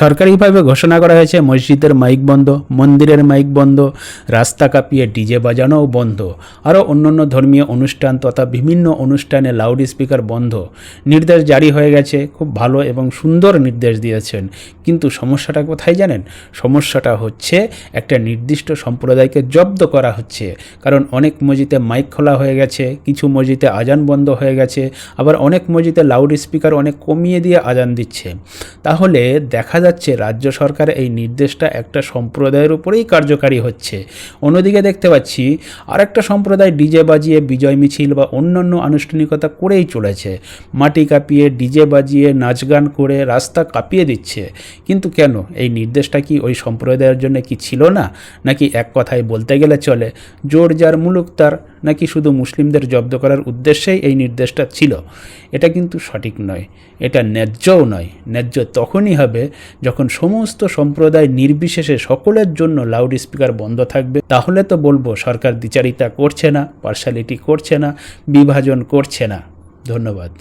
সরকারিভাবে ঘোষণা করা হয়েছে মসজিদের মাইক বন্ধ, মন্দিরের মাইক বন্ধ, রাস্তা কাঁপিয়ে ডিজে বাজানোও বন্ধ, আরও অন্যান্য ধর্মীয় অনুষ্ঠান তথা বিভিন্ন অনুষ্ঠানে লাউড স্পিকার বন্ধ। নির্দেশ জারি হয়ে গেছে, খুব ভালো এবং সুন্দর নির্দেশ দিয়েছেন। কিন্তু সমস্যাটা কোথায় জানেন? সমস্যাটা হচ্ছে একটা নির্দিষ্ট সম্প্রদায়কে জব্দ করা হচ্ছে। কারণ অনেক মসজিদে মাইক খোলা হয়ে গেছে, কিছু মসজিদে আজান বন্ধ হয়ে গেছে, আবার অনেক মসজিদে লাউড স্পিকার অনেক কমিয়ে দিয়ে আজান দিচ্ছে। তাহলে দেখা যাচ্ছে রাজ্য সরকার এই নির্দেশটা একটা সম্প্রদায়ের উপরেই কার্যকারী হচ্ছে। অন্যদিকে দেখতে পাচ্ছি আরেকটা সম্প্রদায় ডিজে বাজিয়ে বিজয় মিছিল বা অন্যান্য আনুষ্ঠানিকতা করেই চলেছে, মাটি কাঁপিয়ে ডিজে বাজিয়ে নাচ গান করে রাস্তা কাঁপিয়ে দিচ্ছে। কিন্তু কেন? এই নির্দেশটা কি ওই সম্প্রদায়ের জন্য কি ছিল না? নাকি এক কথায় বলতে গেলে চলে জোর যার মুলুক তার, নাকি শুধু মুসলিমদের জব্দ করার উদ্দেশ্যেই এই নির্দেশটা ছিল? এটা কিন্তু সঠিক নয়, এটা ন্যায্যও নয়। ন্যায্য তখনই হবে যখন সমস্ত সম্প্রদায় নির্বিশেষে সকলের জন্য লাউড স্পিকার বন্ধ থাকবে। তাহলে তো বলবো সরকার দ্বিচারিতা করছে না, পার্শালিটি করছে না, বিভাজন করছে না। ধন্যবাদ।